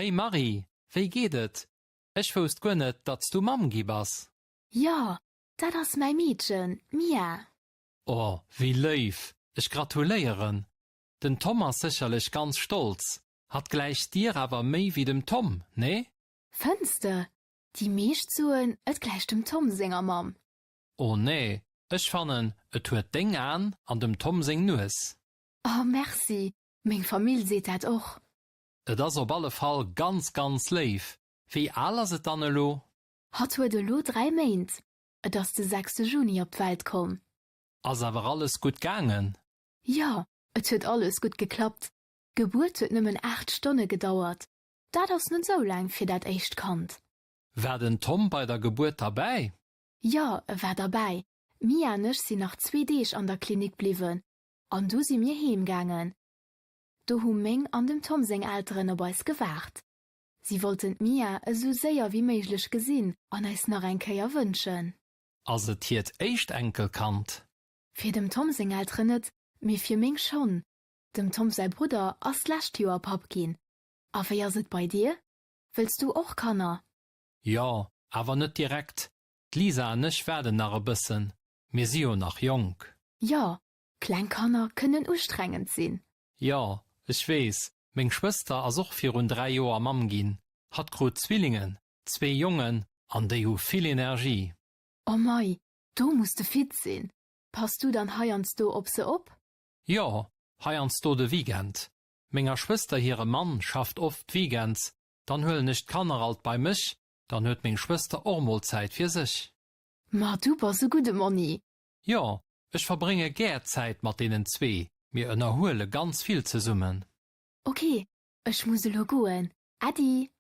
Hey Marie, wie geht et? Ich wusst gar nicht, dass du Mam gibas. Ja, das ist mein Mädchen, Mia. Oh, wie lief. Ich gratulieren. Den Thomas sicherlich ganz stolz. Hat gleich dir aber mehr wie dem Tom, ne? Fünfte. Die meist zuen, et gleicht dem Tom Singer Mam. Oh nee, ich fannen, et huet Ding an dem Tom sing nues. Oh, merci. Mein Familie sieht das auch. Et das op alle Fall ganz ganz lief. Wie alles et dann lo? Hat hue de lo 3 Meint. Das de 6. Juni op d'Welt kom. As aber alles gut gangen. Ja, et huet alles gut geklappt. Geburt huet nëmmen 8 Stunden gedauert. Dat ass net so lang fir dat echt kommt. Wär den Tom bei der Geburt dabei? Ja, war dabei. Mia nech si nach 2 Deeg an der Klinik bliwen. An du si mir heemgangen. Du hu Ming an dem Tom seng Älteren op eis gewart. Sie wollten Mia so séier wie méiglech gesinn an eis nach enkeier wünschen. As et hiet echt Enkel kannt. Fir dem Tom seng Älteren net, mir fir Ming schon. Dem Tom sei Bruder ass lächt Joer pap gin. Awer ja sit bei dir? Willst du och Kanner? Ja, aber net direkt. Lisa an ich werden nach a bissen. Mir sio nach jung. Ja, Kleinkanner können ustrengend sinn. Ja, ich weiß. Ming Schwester as auch 4 und 3 Joer Mam gin. Hat grot Zwillingen, 2 Jungen, an de hu viel Energie. Oh mei, du musste fit sinn. Passt du dann heierns du op se op? Ja, heierns do de Weekend. Minger Schwester hire Mann schafft oft Weekends, dann hüll nicht Kanner alt bei mich, dann hört Ming Schwester auch Zeit für sich. Ma du bist so gute Moni. Ja, ich verbringe gern Zeit mit denen 2. Mir erhole ganz viel zu summen. Okay, ich muss lo goen. Adi.